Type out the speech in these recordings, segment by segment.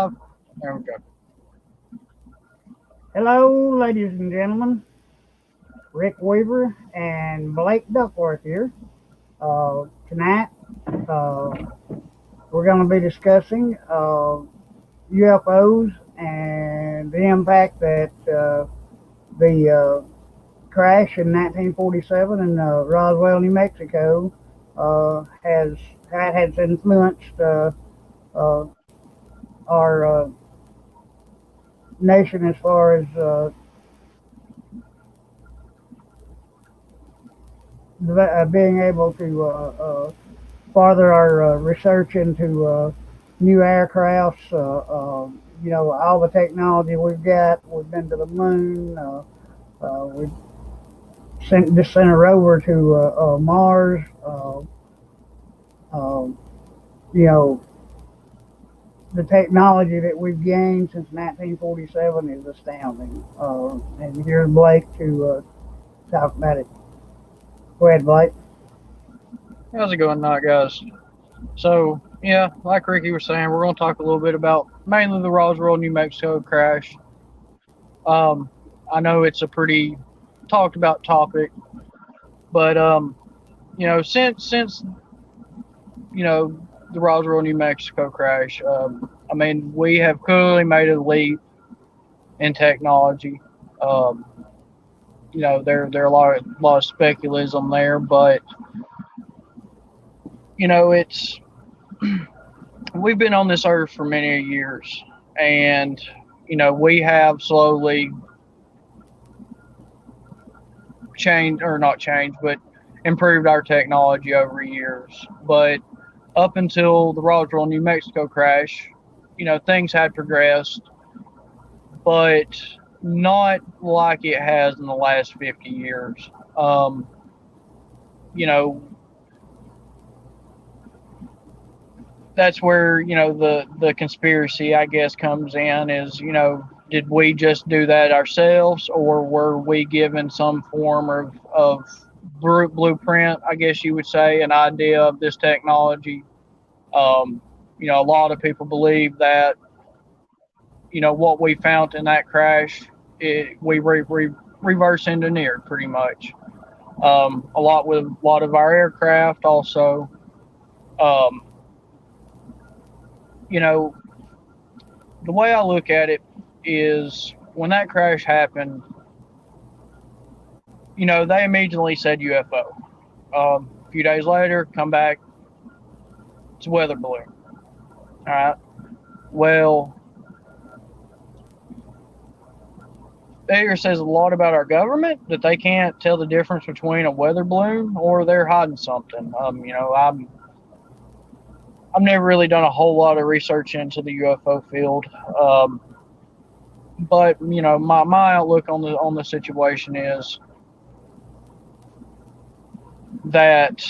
There we go. Hello, ladies and gentlemen. Rick Weaver and Blake Duckworth here. Tonight, uh, we're going to be discussing UFOs and the impact that the crash in 1947 in Roswell, New Mexico, has influenced uh, our nation as far as being able to farther our research into new aircrafts. All the technology we've got. We've been to the moon. We've sent a rover to Mars. Um, you know, the technology that we've gained since 1947 is astounding. And here's Blake to talk about it. Go ahead, Blake. How's it going tonight, guys? So, yeah, like Ricky was saying, we're going to talk a little bit about mainly the Roswell, New Mexico crash. Um, I know it's a pretty talked about topic, but since the Roswell, New Mexico crash, we have clearly made a leap in technology. Um, there are a lot of speculation there, but it's we've been on this earth for many years, and we have slowly changed, or not changed, but improved our technology over years. But up until the Roswell, New Mexico crash, things had progressed, but not like it has in the last 50 years. You know, that's where the conspiracy, I guess, comes in. Is did we just do that ourselves, or were we given some form of blueprint, I guess you would say, an idea of this technology? um, a lot of people believe that what we found in that crash, we reverse engineered pretty much. A lot with a lot of our aircraft also. um, you know the way I look at it is, when that crash happened, they immediately said UFO. A few days later, come back, it's a weather balloon. All right. Well, that either says a lot about our government, that they can't tell the difference between a weather balloon, or they're hiding something. I've never really done a whole lot of research into the UFO field. But my outlook on the situation is that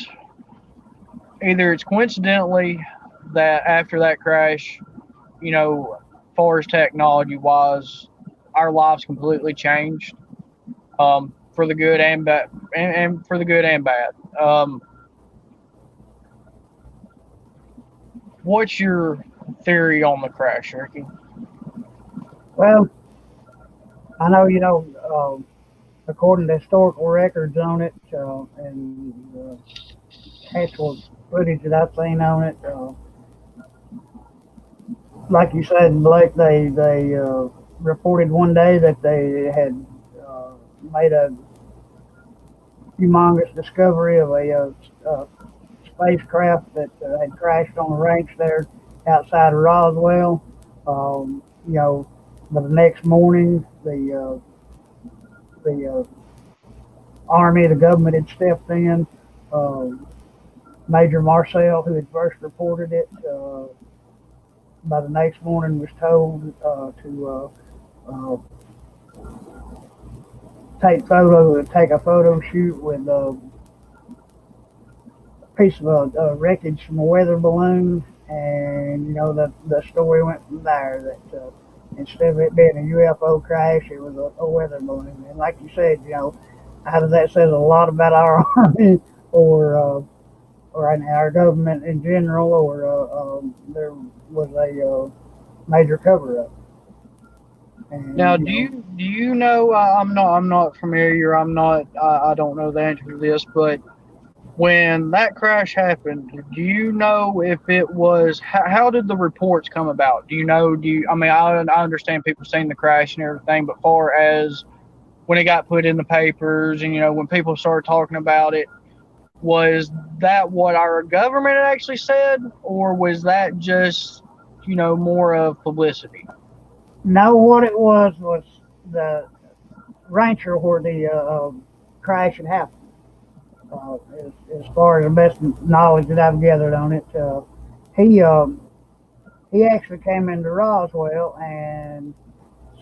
either it's coincidentally that after that crash, far as technology wise, our lives completely changed, for the good and bad, and for the good and bad. What's your theory on the crash, Ricky? Well, I know according to historical records on it and actual footage that I've seen on it. Like you said, Blake, they reported one day that they had made a humongous discovery of a spacecraft that had crashed on the ranch there outside of Roswell. You know, but the next morning, the army, the government had stepped in. Um, Major Marcel, who had first reported it, by the next morning was told to take a photo shoot with a piece of wreckage from a weather balloon, and the story went from there that instead of it being a UFO crash, it was a weather balloon. And like you said, how that says a lot about our army or our government in general, or there was a major cover up. Now, And do you know? I'm not familiar. I don't know the answer to this, but when that crash happened, do you know if it was how did the reports come about? Do you know? Do you? I mean, I understand people seeing the crash and everything, but far as when it got put in the papers and when people started talking about it, was that what our government actually said, or was that just more of publicity? know what it was the rancher where the crash had happened. As far as the best knowledge that I've gathered on it, he he actually came into Roswell and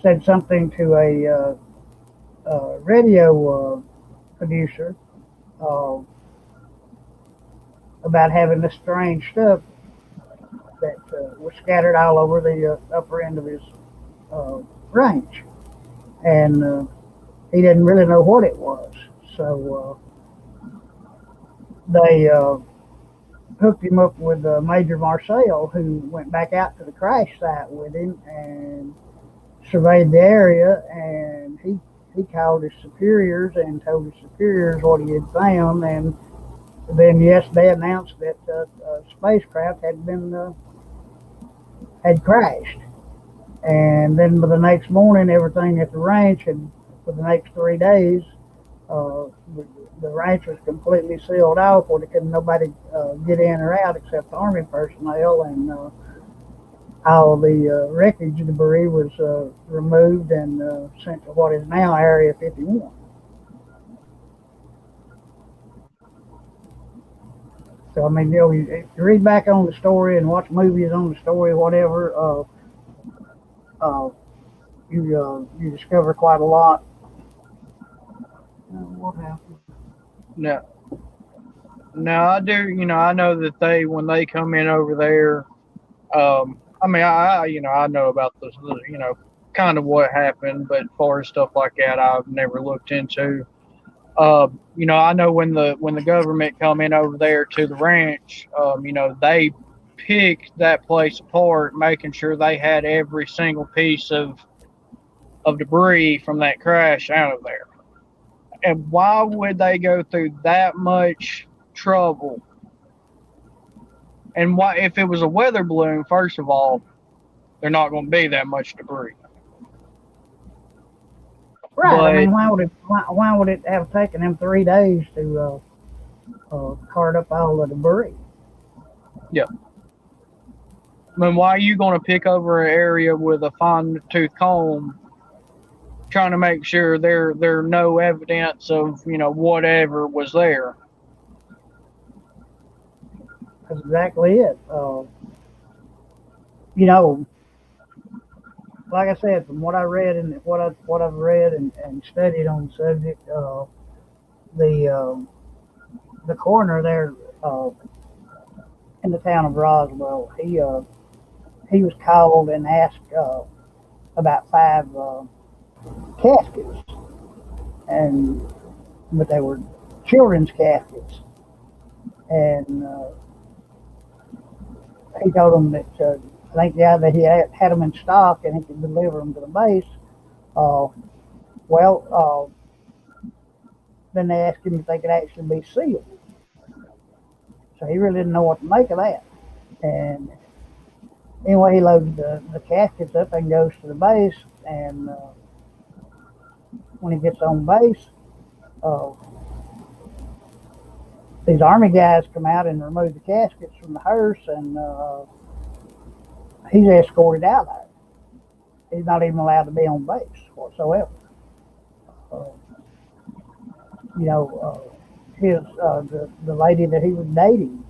said something to a radio producer uh, about having this strange stuff that was scattered all over the upper end of his uh, range, and he didn't really know what it was. So they hooked him up with Major Marcel, who went back out to the crash site with him and surveyed the area. And he called his superiors and told his superiors what he had found. And then, yes, they announced that a spacecraft had crashed. And then by the next morning, everything at the ranch had, for the next 3 days, uh, the, the ranch was completely sealed off where couldn't nobody get in or out except the Army personnel. And all the wreckage debris was removed and sent to what is now Area 51. So, I mean, you read back on the story and watch movies on the story, whatever, you discover quite a lot. What happened? No, no, I do. I know that they when they come in over there. I mean, I know about the kind of what happened, but as far as stuff like that, I've never looked into. I know when the government come in over there to the ranch, they picked that place apart, making sure they had every single piece of debris from that crash out of there. And why would they go through that much trouble? And why, if it was a weather balloon, first of all, they're not going to be that much debris. Right. I But mean, why would it have taken them 3 days to cart up all the debris? yeah, I mean, why are you going to pick over an area with a fine tooth comb, trying to make sure there no evidence of whatever was there? That's exactly it. You know, like I said, from what I read and what I've read and studied on the subject, the the coroner there in the town of Roswell, he was called and asked about five caskets, and but they were children's caskets, and he told them that I think yeah that he had them in stock and he could deliver them to the base. Uh, well, then they asked him if they could actually be sealed. So he really didn't know what to make of that. And anyway, he loads the caskets up and goes to the base. And when he gets on base, uh, these army guys come out and remove the caskets from the hearse, and he's escorted out of there. He's not even allowed to be on base whatsoever. Uh, his the lady that he was dating,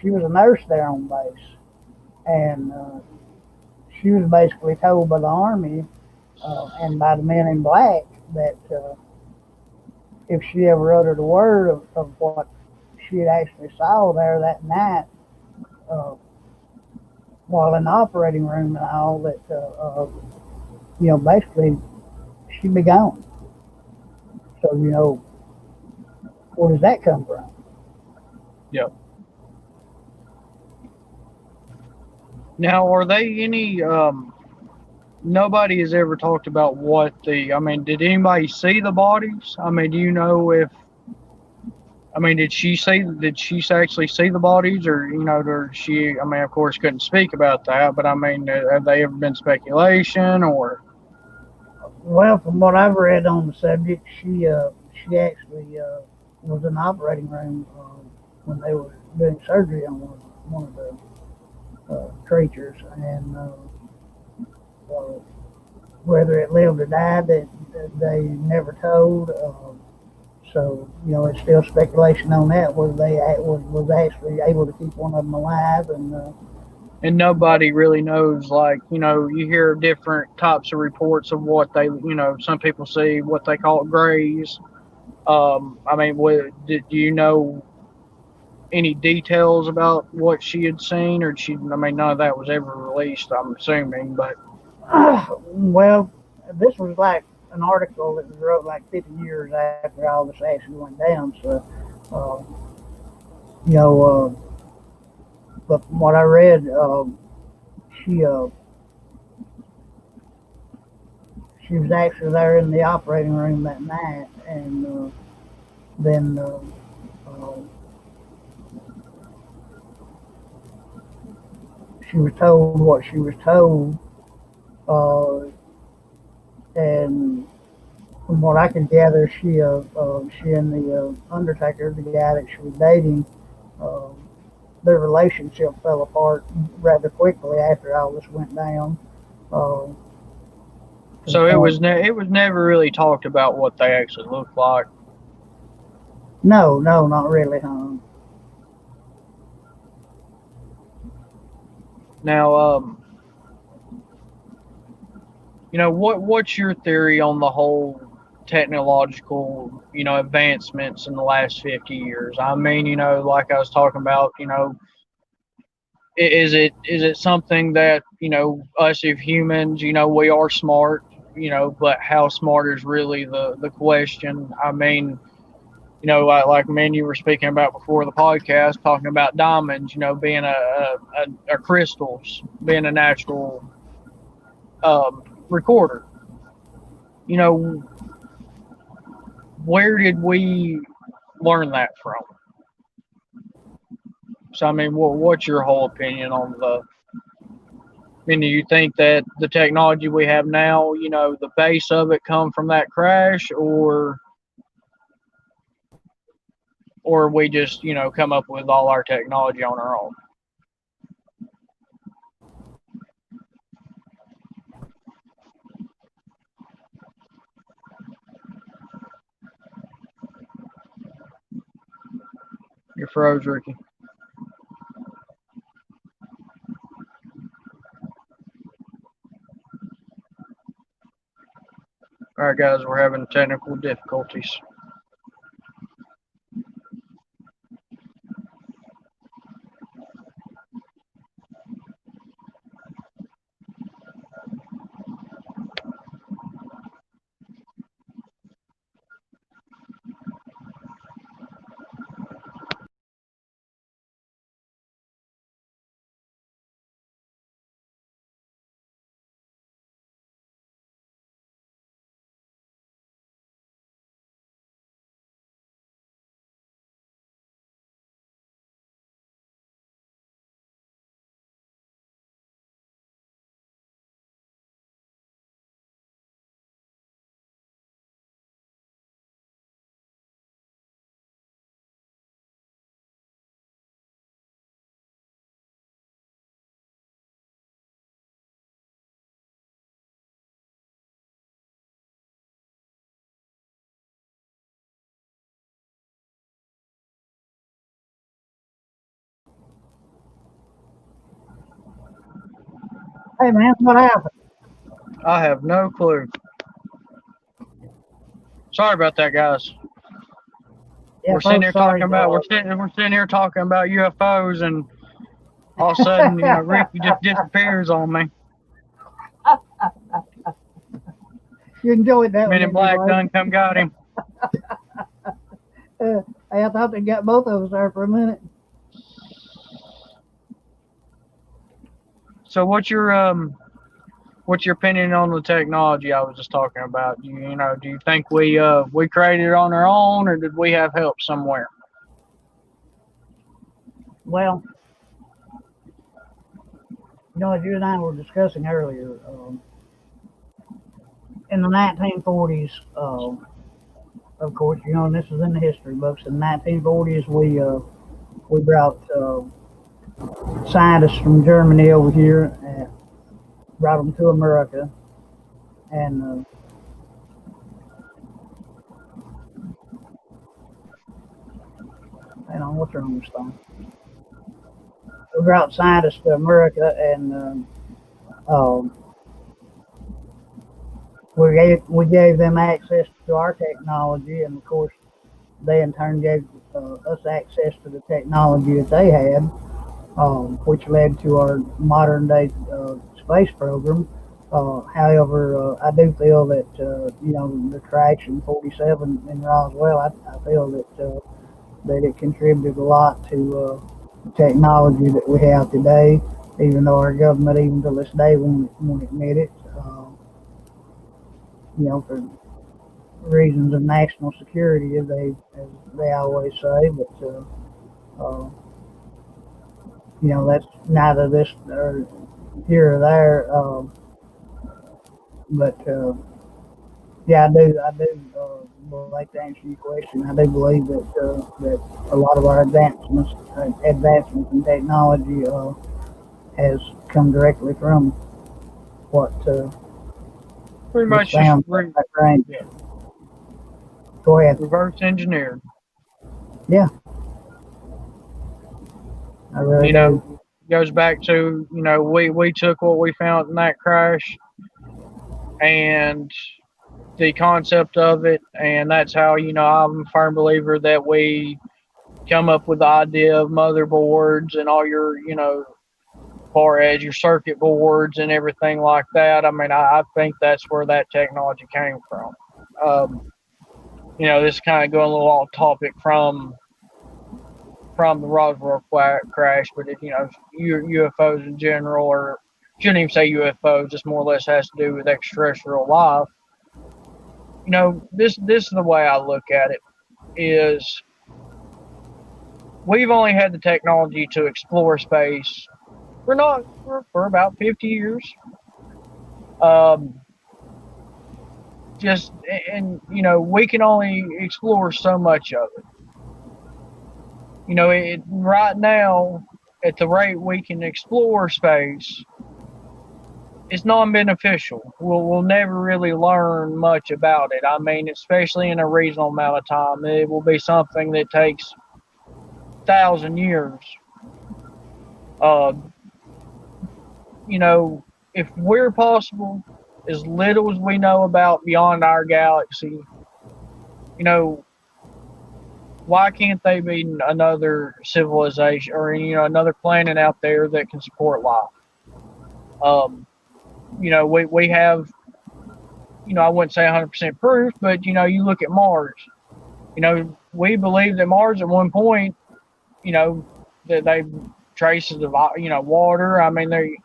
she was a nurse there on base, and she was basically told by the army and by the men in black that if she ever uttered a word of what she had actually saw there that night uh, while in the operating room and all, that basically she'd be gone. So where does that come from? yeah, Now, are they any? Nobody has ever talked about what the. I mean, did anybody see the bodies? I mean, do you know if? I mean, did she see? Did she actually see the bodies, or or she? I mean, of course, couldn't speak about that. But I mean, have they ever been speculation or? Well, from what I've read on the subject, she actually was in the operating room when they were doing surgery on one of the creatures, and uh, whether it lived or died, that they never told. So it's still speculation on that. Whether was actually able to keep one of them alive, and And nobody really knows. Like, you hear different types of reports of what they, some people see what they call grays. I mean, do you know any details about what she had seen, or she? I mean, none of that was ever released. I'm assuming, but well, this was like an article that was wrote like 50 years after all this actually went down. So, uh, you know, but from what I read, she uh, she was actually there in the operating room that night, and then uh, she was told what she was told, uh, and from what I could gather, she and the Undertaker, the guy that she was dating, uh, their relationship fell apart rather quickly after all this went down. Uh, to the so point, it was never really talked about what they actually looked like. no, no, not really, huh? Now, what's your theory on the whole technological, advancements in the last 50 years? I mean, like I was talking about, is it something that us as humans, we are smart, but how smart is really the question? I mean, like me and you were speaking about before the podcast, talking about diamonds, being a crystals, being a natural recorder. You know, where did we learn that from? So, I mean, what's your whole opinion on the? I mean, do you think that the technology we have now, the base of it come from that crash, or we just, come up with all our technology on our own? You're froze, Ricky. All right, guys, we're having technical difficulties. Hey man, what happened? I have no clue. Sorry about that, guys. Yeah, folks, sorry. We're sitting here talking about UFOs, and all of a sudden, Ricky just disappears on me. You enjoyed that one, Men in didn't you, Black Blake? done come got him. Hey, I thought they got both of us there for a minute. So what's your opinion on the technology I was just talking about? Do you think we created it on our own, or did we have help somewhere? Well, as you and I were discussing earlier, in the 1940s, of course, and this is in the history books. In the 1940s, we brought scientists from Germany over here and brought them to America, and hang on, what's wrong with stone? We brought scientists to America, and we gave them access to our technology, and of course, they in turn gave us access to the technology that they had, which led to our modern day space program. However, I do feel that the crash in '47 in Roswell, I feel that it contributed a lot to the technology that we have today. Even though our government, even to this day, won't admit it, for reasons of national security, as they always say. But that's neither this or here or there. But yeah, would like to answer your question. I do believe that a lot of our advancements in technology has come directly from what Pretty was much just found at range. yeah, Go ahead. reverse engineered. Yeah, I really You do. know, goes back to we took what we found in that crash and the concept of it, and that's how I'm a firm believer that we come up with the idea of motherboards and all your far as your circuit boards and everything like that. I mean, I think that's where that technology came from. Um, this kind of going a little off topic from the Roswell crash, but UFOs in general, or shouldn't even say UFOs, just more or less has to do with extraterrestrial life. This is the way I look at it: is we've only had the technology to explore space for about 50 years. Um, just and we can only explore so much of it. Right now, at the rate we can explore space, it's non-beneficial. We'll never really learn much about it. I mean, especially in a reasonable amount of time, it will be something that takes 1,000 years. Uh, if we're possible, as little as we know about beyond our galaxy, why can't they be another civilization or another planet out there that can support life? We have I wouldn't say 100% proof, but you look at Mars. We believe that Mars at one point, that they traces of water. I mean, they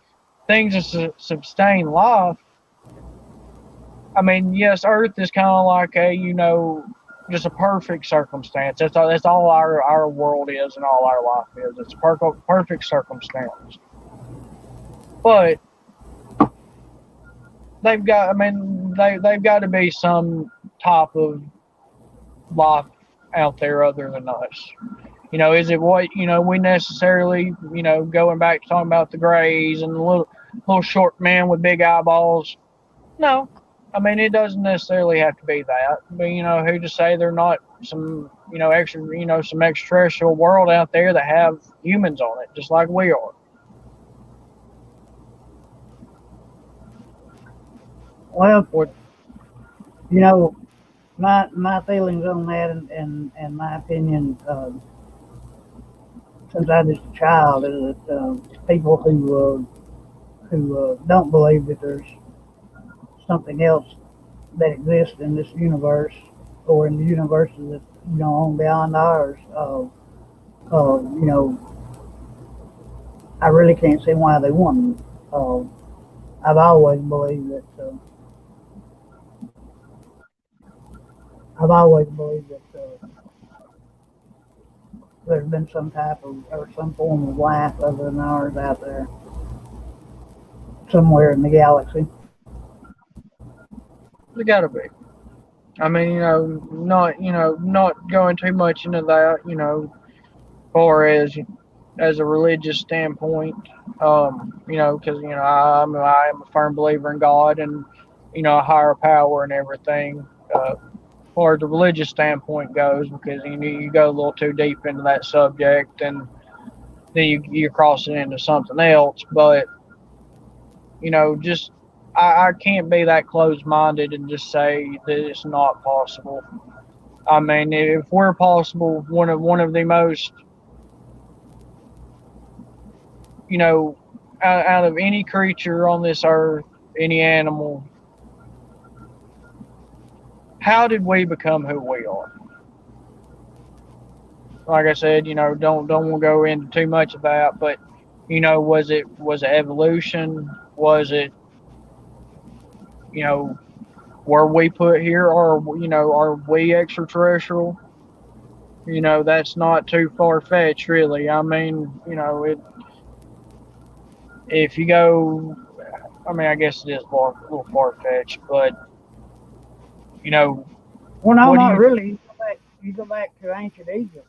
things that sustain life. I mean, yes, Earth is kind of like just a perfect circumstance. That's all our world is and all our life is. It's a perfect circumstance. But they've got to be some type of life out there other than us. Is it what we necessarily going back to talking about the Greys and the little short man with big eyeballs? No, I mean it doesn't necessarily have to be that. But who to say they're not some some extraterrestrial world out there that have humans on it, just like we are. Well, What you know, my feelings on that, and my opinion, since I was a child, is that people who don't believe that there's something else that exists in this universe or in the universes that on beyond ours. Uh, you know, I really can't see why they wouldn't. Um, I've always believed that. I've always believed that there's been some type of or some form of life other than ours out there somewhere in the galaxy. There's got to be. I mean, not going too much into that, far as a religious standpoint, because I am a firm believer in God and a higher power and everything. As far as the religious standpoint goes, because you go a little too deep into that subject, and then you're crossing into something else. But just I can't be that closed minded and just say that it's not possible. I mean, if we're possible, one of the most, you know, out of any creature on this earth, any animal, how did we become who we are? Like I said, don't want to go into too much of that, but was it evolution? Was it you know were we put here, or are we extraterrestrial? That's not too far fetched, really. I mean, if you go, I mean, I guess it is a little far fetched, but you know, Well, no, what do not you, really. You go back to ancient Egypt.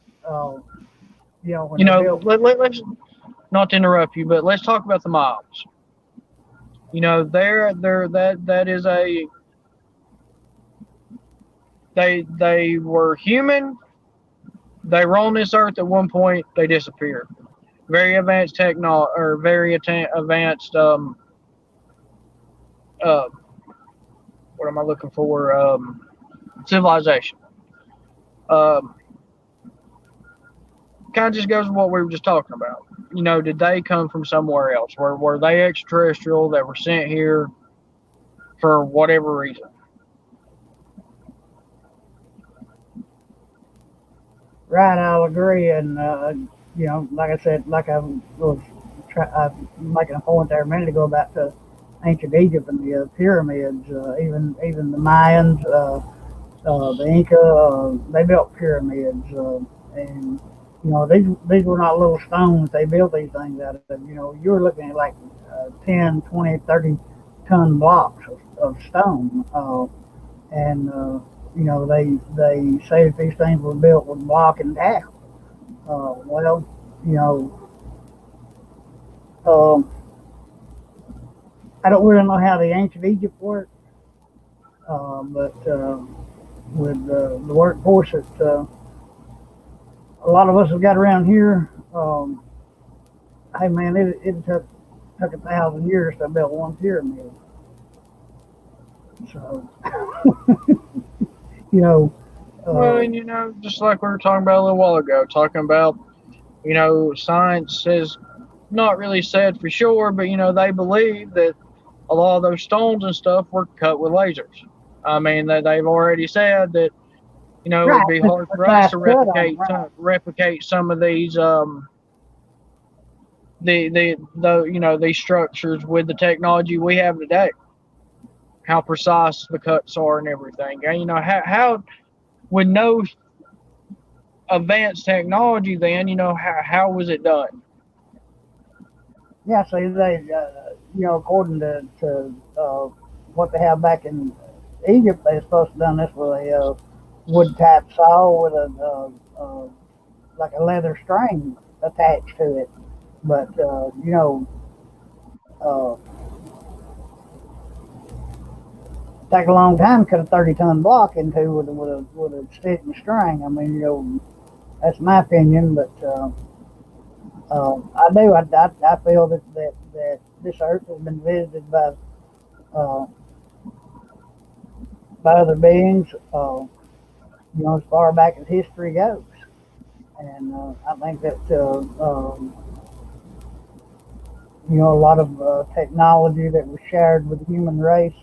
When they built. let's not to interrupt you, but let's talk about the Mayans. There that is they were human. They were on this earth at one point. They disappeared. Very advanced advanced uh, what am I looking for? Civilization. Um, Kind of just goes with what we were just talking about. Did they come from somewhere else? Were they extraterrestrial that were sent here for whatever reason? Right, I'll agree. And like I said, like I was making a point there a minute ago about the ancient Egypt and the pyramids. Even the Mayans, the Inca, they built pyramids, and these were not little stones. They built these things out of. You were looking at like 10, 20, 30 ton blocks of stone. And they say that these things were built with block and tackle. Well, you know, um, I don't really know how the ancient Egypt worked, but with the workforce that a lot of us have got around here, hey man, it took 1,000 years to build one pyramid. So you know, Well, uh, and just like we were talking about a little while ago, talking about science has not really said for sure, but they believe that a lot of those stones and stuff were cut with lasers. I mean, that they've already said that right, it'd be just hard a for us precise to cut on them, right? replicate some of these these structures with the technology we have today. How precise the cuts are and everything. And how with no advanced technology, then how was it done? Yeah, so according to what they have back in Egypt, they're supposed to have done this with a wood type saw with like a leather string attached to it. But uh, take a long time to cut a 30-ton block into with a stick and string. I mean, that's my opinion, but I feel that this earth has been visited uh, by other beings. As far back as history goes. And I think that a lot of technology that was shared with the human race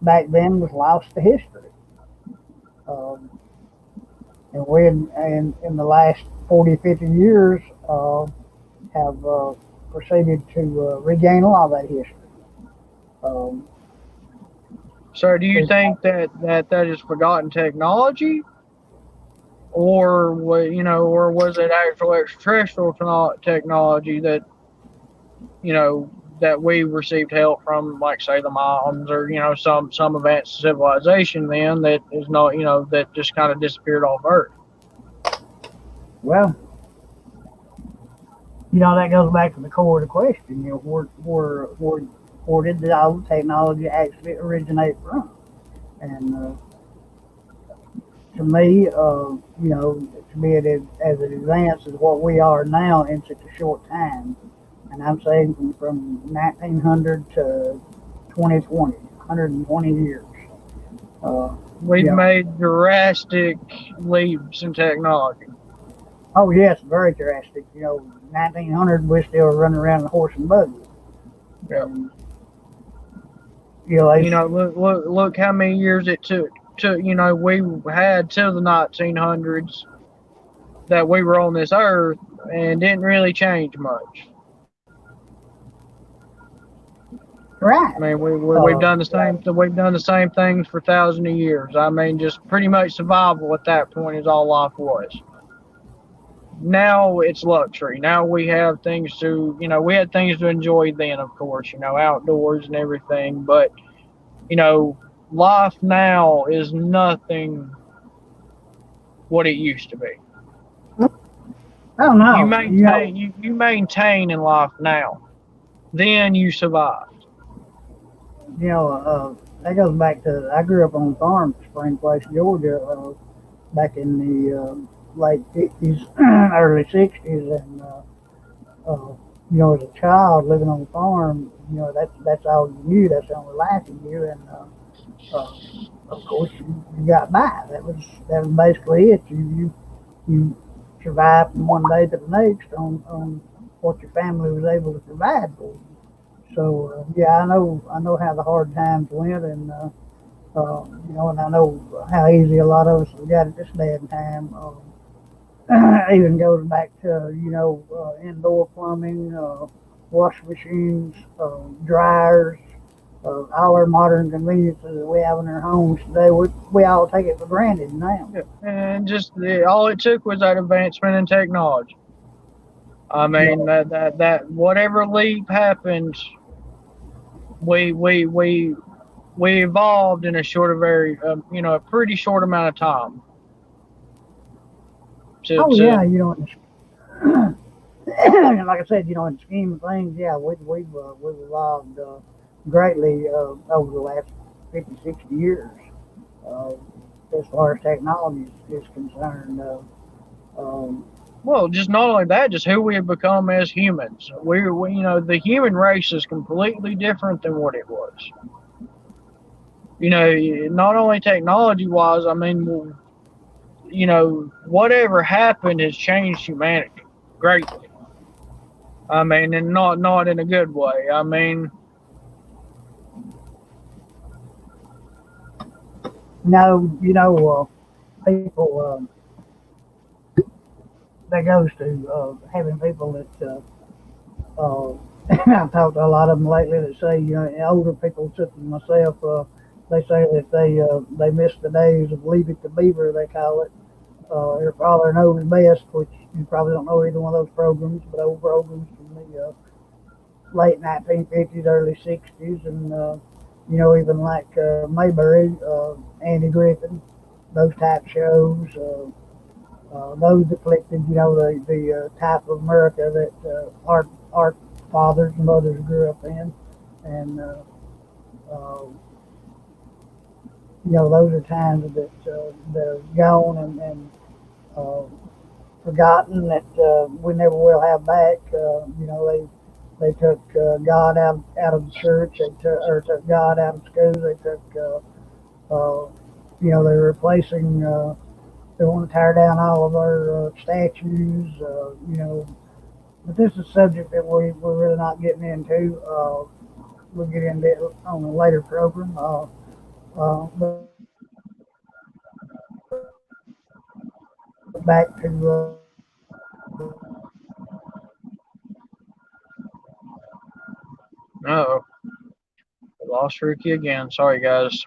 back then was lost to history. Um, and we in the last 40, 50 years have proceeded to regain a lot of that history. Um, So do you there's, think that is forgotten technology, or what, or was it actual extraterrestrial technology that, that we received help from, like say the Mayans, or some advanced civilization then that is not, that just kind of disappeared off Earth? well, that goes back to the core of the question. Where did the old technology actually originate from? And to me, to be as advanced as what we are now in such a short time, and I'm saying from 1900 to 2020, 120 years. Uh, We've you know, made drastic leaps in technology. oh yes, very drastic. 1900 we're still running around in a horse and buggy, Yeah. and they Look how many years it took. We had till the 1900s that we were on this earth, and didn't really change much. right. I mean, we've done the Right. same things for thousands of years. I mean, just pretty much survival at that point is all life was. Now it's luxury. Now we have things to, we had things to enjoy then, of course, outdoors and everything. But you know, life now is nothing what it used to be. I don't You know. maintain you maintain in life now. Then you survive. That goes back to I grew up on a farm, Spring Place, Georgia, back in the late 50s, early 60s, and uh, as a child living on the farm, that's all you knew. That's the only life you knew, and uh, of course you got by. That was basically it. You survived from one day to the next on what your family was able to provide for you. So yeah, I know how the hard times went, and and I know how easy a lot of us have got at this day and time. Even goes back to indoor plumbing, washing machines, dryers, all our modern conveniences that we have in our homes today. We all take it for granted now. Yeah. And just all it took was that advancement in technology. I Yeah. mean that whatever leap happened, we we we we evolved in a short, a very a pretty short amount of time Oh to yeah, and like I said, in the scheme of things, yeah, we've evolved greatly over the last 50, 60 years uh, as far as technology is concerned. Um, Well, just not only that, just who we have become as humans. The human race is completely different than what it was. Not only technology wise, I mean, whatever happened has changed humanity greatly. I mean, and not in a good way. I mean, no, people that goes to having people that I've talked to a lot of them lately that say, older people such as myself, they say that they miss the days of Leave It to Beaver, they call it. Your father knows best, which you probably don't know either one of those programs, but old programs from the late 1950s, early 60s, and even like Mayberry, Andy Griffin, those type shows. Those depicted, the type of America that our fathers and mothers grew up in, and uh, those are times that are gone and uh, forgotten that we never will have back. They took God out of the church. They took God out of schools. They took they're replacing. They want to tear down all of our statues. But this is a subject that we're really not getting into. We'll get into it on a later program. But back to Oh, we lost Ricky again. Sorry, guys.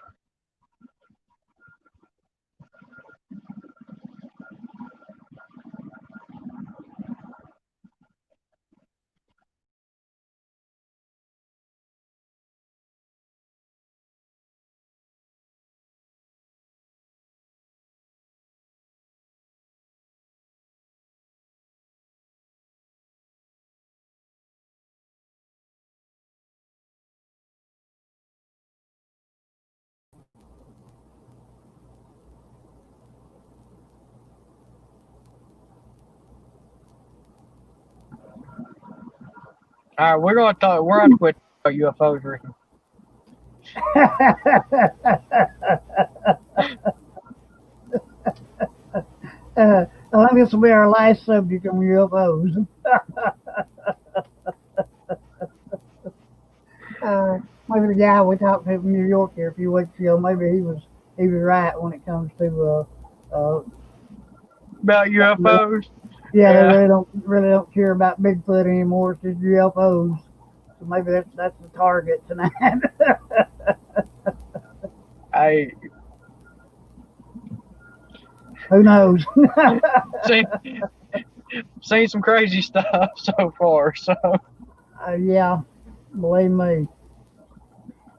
All right, we're gonna talk. We're gonna quit about UFOs, Ricky. I think this will be our last subject on UFOs. Uh, maybe the guy we talked to from New York here a few weeks ago, maybe he was right when it comes to About UFOs. yeah, they Yeah. really don't care about Bigfoot anymore. It's just UFOs. So maybe that's the target tonight. I Who knows? seen seen some crazy stuff so far. So Yeah, believe me.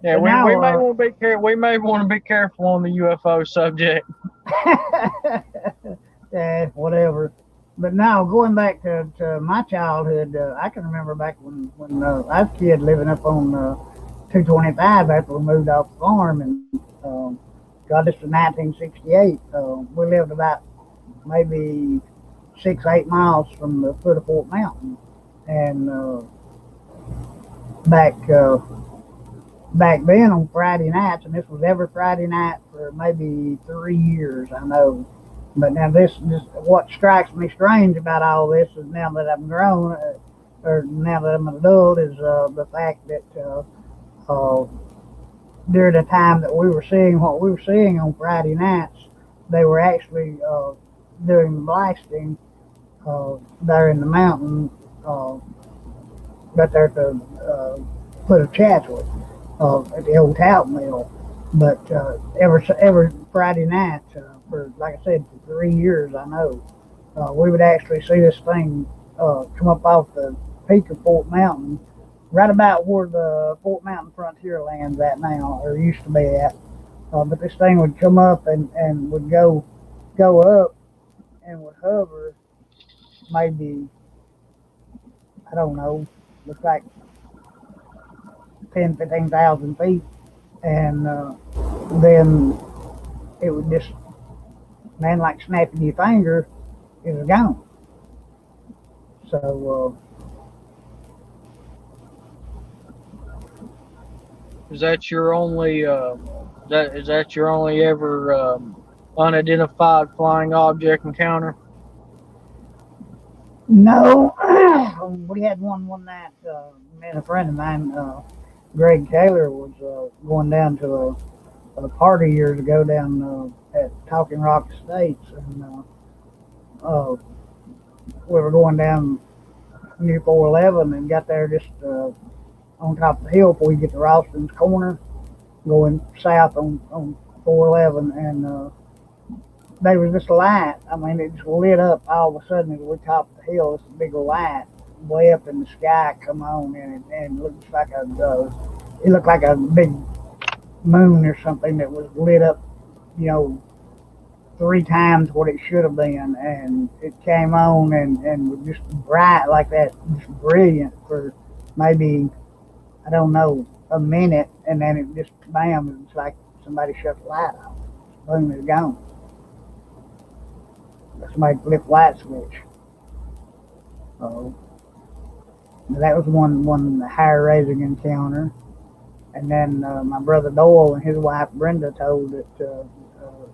yeah, But we may now, want to be careful. We may want to be careful on the UFO subject. yeah, whatever. But now going back to my childhood, I can remember back when I was a kid living up on 225 after we moved off the farm, and God, this was 1968. We lived about maybe 6 8 miles from the foot of Fort Mountain, and back back then on Friday nights, and this was every Friday night for maybe 3 years, I know. But now this what strikes me strange about all this is now that I'm grown, or now that I'm an adult, is the fact that during the time that we were seeing what we were seeing on Friday nights, they were actually doing the blasting there in the mountain, uh, right there at the foot of Chatsworth, at the old talc mill. But every Friday night, for like I said, for 3 years, I know, we would actually see this thing come up off the peak of Fort Mountain, right about where the Fort Mountain frontier land's at now, or used to be at. But this thing would come up and would go up and would hover maybe, I don't know, looks like 10, 15,000 feet, and then it would just, man, like snapping your finger, it was gone. So Is that your only? Is that your only ever unidentified flying object encounter? no, we had one night. Me and a friend of mine, Greg Taylor, was going down to a party years ago down at Talking Rock Estates, and we were going down near 411 and got there just on top of the hill before you get to Ralston's Corner, going south on 411, and there was this light. I mean, it just lit up all of a sudden as we topped the hill. This big light way up in the sky come on, and it looks like it looked like a big moon or something that was lit up, you know, 3 times what it should have been, and it came on and was just bright like that, just brilliant for maybe, I don't know, a minute, and then it just bam, it's like somebody shut the light off. Boom, it's gone. Somebody flipped light switch. Uh, that was one higher raising encounter. And then my brother Doyle and his wife Brenda told it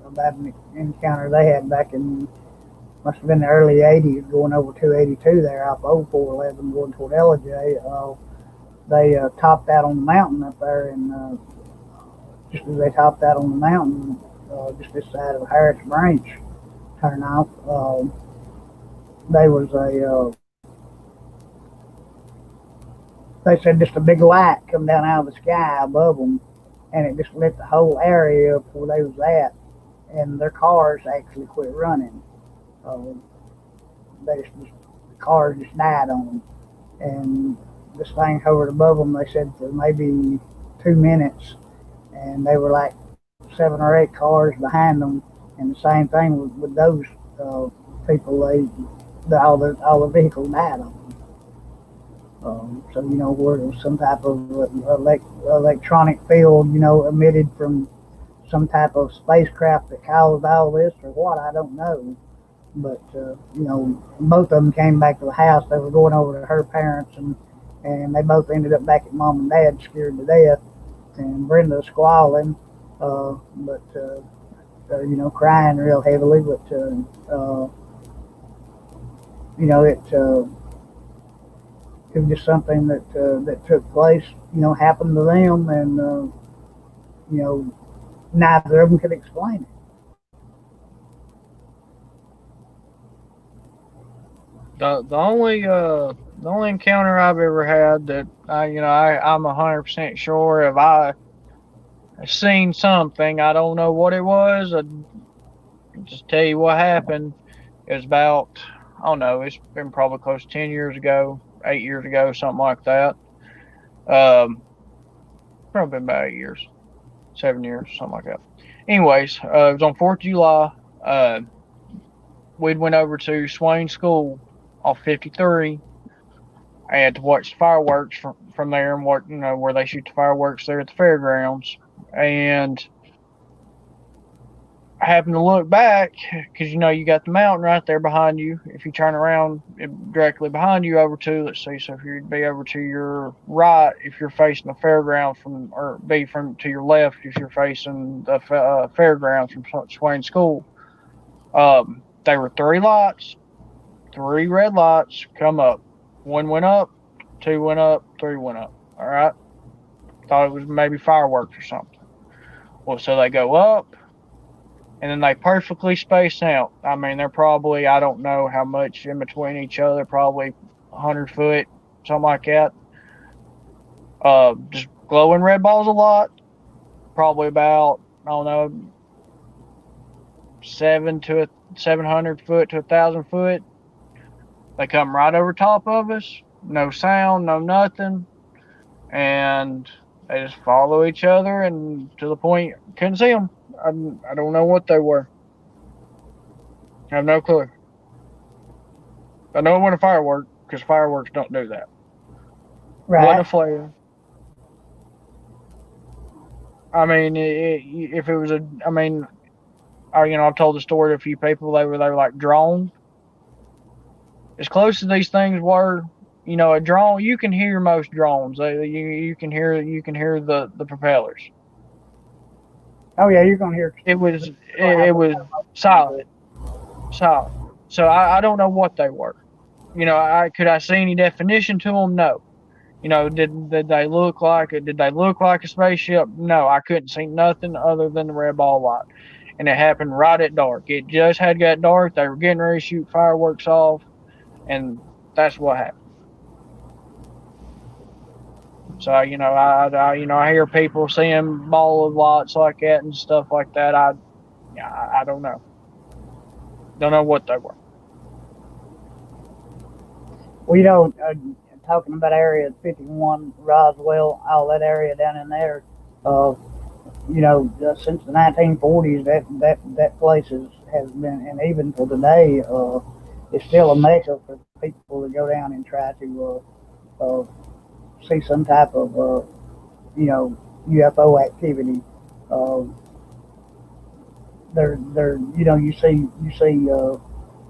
about an encounter they had back in, must have been the early 80s, going over 282 there off 0411 going toward LJ. They topped out on the mountain up there, and just as they topped out on the mountain, just this side of Harris Branch turn off, there was They said just a big light come down out of the sky above them, and it just lit the whole area up where they was at, and their cars actually quit running. Um, the cars just died on them, and this thing hovered above them. They said for maybe 2 minutes, and they were like 7 or 8 cars behind them, and the same thing with those uh, people. All the vehicles died on them. So where there was some type of electronic field, emitted from some type of spacecraft that caused all this or what, I don't know. But both of them came back to the house. They were going over to her parents, and they both ended up back at mom and dad, scared to death. And Brenda was squalling, but crying real heavily. But it was just something that took place, happened to them, and you know, neither of them could explain it. The only encounter I've ever had that I'm 100% sure if I seen something, I don't know what it was. I just tell you what happened. It was about, I don't know, it's been probably close to 10 years ago, 8 years ago, something like that. Um, Probably been about 8 years, 7 years, something like that. Anyways, it was on 4th of July. Uh, we'd went over to Swain School off 53. I had to watch the fireworks from there and what where they shoot the fireworks there at the fairgrounds. And I happened to look back because you got the mountain right there behind you. If you turn around directly behind you over to, let's see, so if you'd be over to your right if you're facing the fairground or be from to your left if you're facing the fairgrounds from Swain School. There were three lights, three red lights come up. One went up, two went up, three went up. All right. Thought it was maybe fireworks or something. Well, so they go up and then they perfectly space out. I mean, they're probably, I don't know how much in between each other, probably 100 foot, something like that. Just glowing red balls a lot. Probably about, I don't know, 700 foot to 1,000 foot. They come right over top of us. No sound, no nothing. And they just follow each other and to the point, couldn't see them. I don't know what they were. I have no clue. I know it wasn't a firework because fireworks don't do that. Right. Wasn't a flare. I mean, if it was I've told the story to a few people. They were like drones. As close as these things were, a drone, you can hear most drones. You can hear the propellers. Oh yeah, you're gonna hear. It was solid. So I don't know what they were. Could I see any definition to them? No. Did they look like a spaceship? No, I couldn't see nothing other than the red ball light, and it happened right at dark. It just had got dark. They were getting ready to shoot fireworks off, and that's what happened. So I hear people seeing ball of lights like that and stuff like that. I don't know. Don't know what they were. We talking about Area 51, Roswell, all that area down in there. Since the 1940s, that place has been, and even for today, it's still a mecca for people to go down and try to see some type of UFO activity. Uh, you see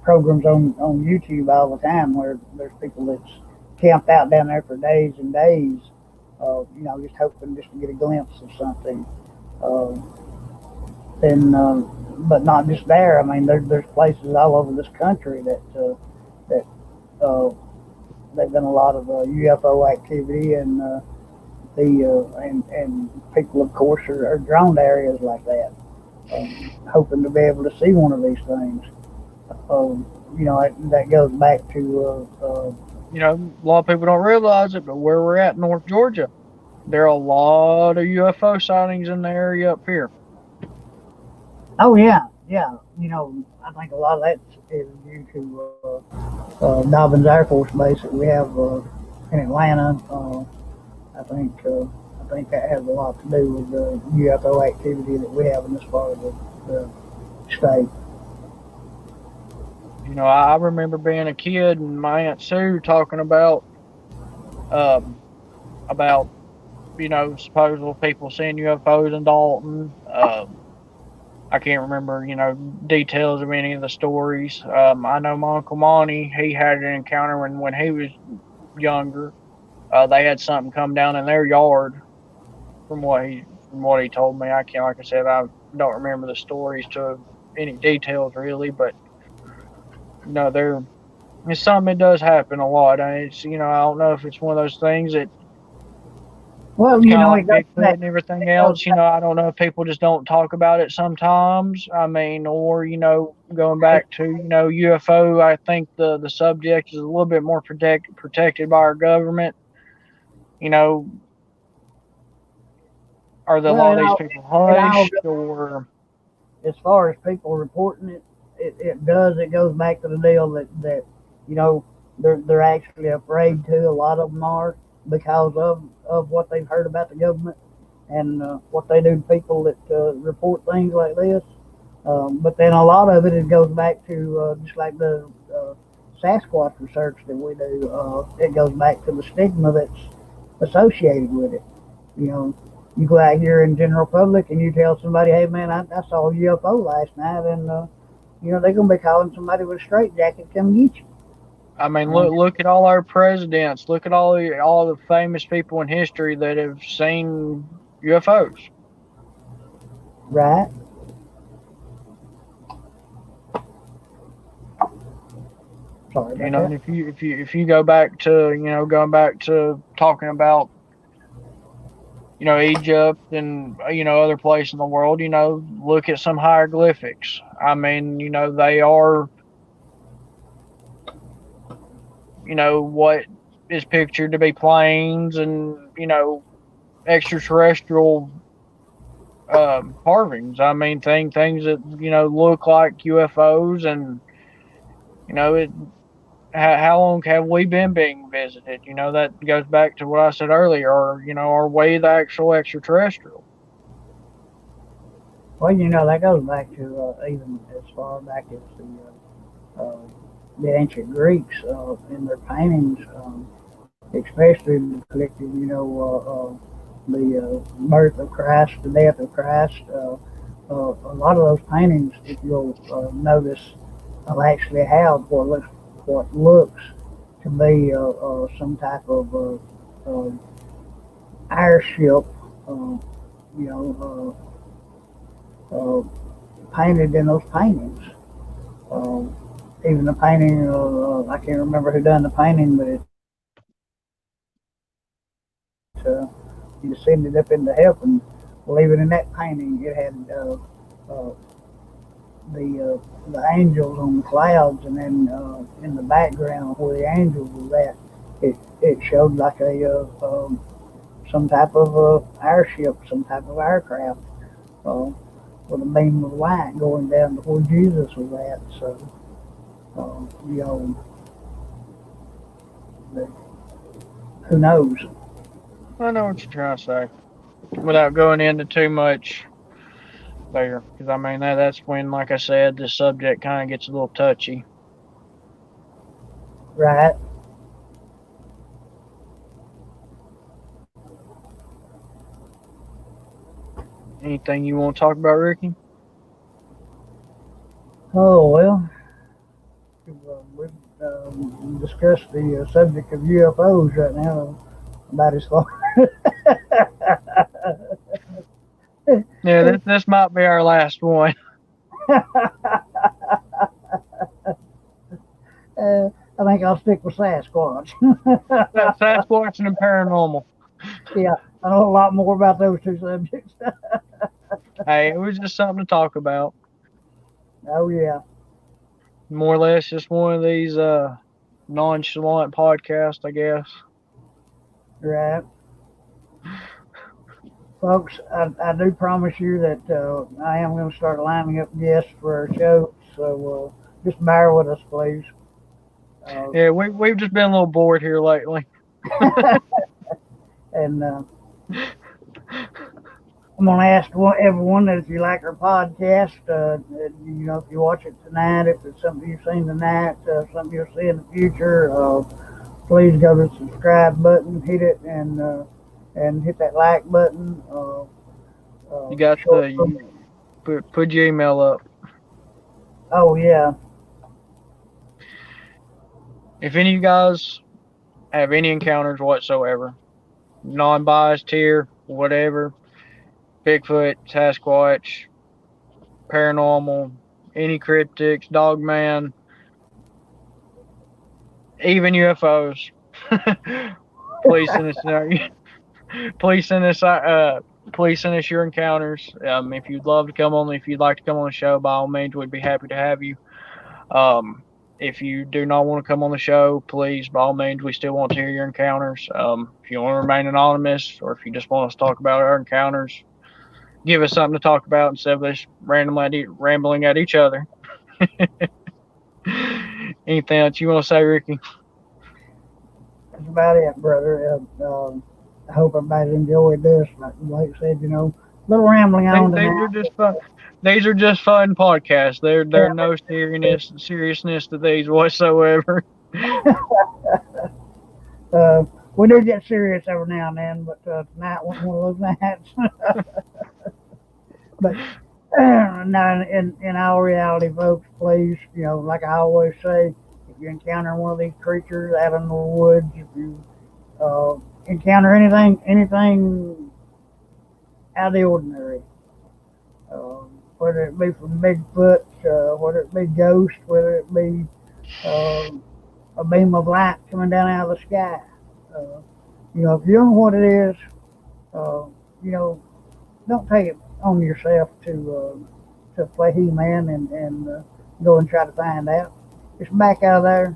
programs on YouTube all the time where there's people that's camped out down there for days and days, just hoping just to get a glimpse of something. Uh, but not just there. I mean, there's places all over this country that they've done a lot of UFO activity, and and people, of course, are drawn to areas like that, hoping to be able to see one of these things. That goes back to A lot of people don't realize it, but where we're at, North Georgia, there are a lot of UFO sightings in the area up here. Oh yeah, yeah. I think a lot of that is due to Dobbins Air Force Base that we have in Atlanta. I think that has a lot to do with the UFO activity that we have in this part of the state. I remember being a kid and my Aunt Sue talking um, about supposed people seeing UFOs in Dalton. I can't remember, details of any of the stories. I know my Uncle Monty, he had an encounter when he was younger. They had something come down in their yard from what he told me. I can't, like I said, I don't remember the stories to any details really, but there it's something that does happen a lot. And it's I don't know if it's one of those things that Well, it's kind of it like goes Bigfoot back. and everything It goes else. I don't know if people just don't talk about it sometimes. I mean, or going back. back to UFO. I think the subject is a little bit more protected by our government. You know, are a Well, lot of these people it all hushed or as far as people reporting it, it does. It goes back to the deal that you know they're actually afraid to. A lot of them are because of what they've heard about the government and what they do to people that report things like this. But then a lot of it goes back to just like the Sasquatch research that we do. It goes back to the stigma that's associated with it. You know, you go out here in general public and you tell somebody, "Hey man, I saw a UFO last night," and they're gonna be calling somebody with a straitjacket to come get you. I mean, And look at all our presidents. Look at all the famous people in history that have seen UFOs. right, sorry about And that. if you go back to going back to talking about Egypt and other places in the world, look at some hieroglyphics. I mean, they are what is pictured to be planes and extraterrestrial carvings. I mean, things that look like UFOs, and it. How long have we been being visited? That goes back to what I said earlier. Are we the actual extraterrestrial? Well, that goes back to even as far back as the ancient Greeks in their paintings, especially depicted, the birth of Christ, the death of Christ. A lot of those paintings, if you'll notice, will actually have what looks to be some type of airship, uh, you know, painted in those paintings. Um, Even the painting, I can't remember who done the painting, but you ascended up into heaven. Well, even in that painting, it had uh, the angels on the clouds, and then in the background where the angels was at, it showed like some type of airship, some type of aircraft, uh, with a beam of light going down to where Jesus was at. So, you know, who knows? I know what you're trying to say without going into too much there, because I mean that's when, like I said, this subject kind of gets a little touchy. Right? Anything you want to talk about, Ricky? Oh well, we've discussed the subject of UFOs right now about as far. Yeah, this might be our last one. I think I'll stick with Sasquatch. Sasquatch and paranormal. Yeah, I know a lot more about those two subjects. Hey, it was just something to talk about. Oh yeah, More or less, just one of these nonchalant podcast, I guess. Right. Folks, I do promise you that I am going to start lining up guests for our show, so just bear with us, please. Uh, Yeah, we've just been a little bored here lately. and I'm going to ask everyone that if you like our podcast, if you watch it tonight, if it's something you've seen tonight, something you'll see in the future, please go to the subscribe button, hit it, and hit that like button. You got Short. you put your email up. Oh yeah, If any of you guys have any encounters whatsoever, non-biased here, whatever, Bigfoot, Sasquatch, paranormal, any cryptics, dogman, even UFOs, please send us please send us please send us your encounters. If you'd love to come on, if you'd like to come on the show, by all means, we'd be happy to have you. If you do not want to come on the show, please, by all means, we still want to hear your encounters. If you want to remain anonymous, or if you just want us to talk about our encounters, give us something to talk about instead of us randomly rambling at each other. Anything else you want to say, Ricky? that's about it, brother. I hope everybody enjoyed this. Like Blake said, a little rambling on These are tonight. just fun. These are just fun podcasts. There Yeah, are no seriousness to these whatsoever. we do get serious every now and then, but tonight wasn't one of those nights. But no, in all reality, folks, please, like I always say, if you encounter one of these creatures out in the woods, if you encounter anything out of the ordinary, whether it be from Bigfoot, whether it be ghost, whether it be uh, a beam of light coming down out of the sky, uh, if you don't know what it is, uh, you know, don't take it on yourself to play He-Man and go and try to find out. Just back out of there,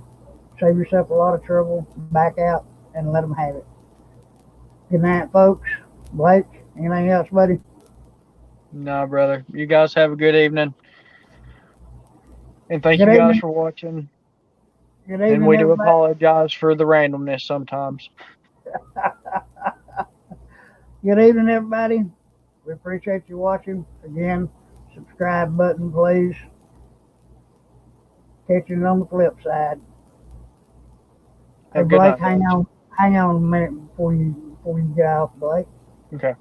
save yourself a lot of trouble, back out, and let them have it. Good night, folks. Blake, anything else, buddy? No, brother. You guys have a good evening, and thank Good you guys evening. for watching. Good And evening, we do everybody. apologize for the randomness sometimes. Good evening, everybody. We appreciate you watching. Again, subscribe button, please. Catch you on the flip side. Hey, Have a good Blake, night, guys. hang on a minute before you get off, Blake. Okay.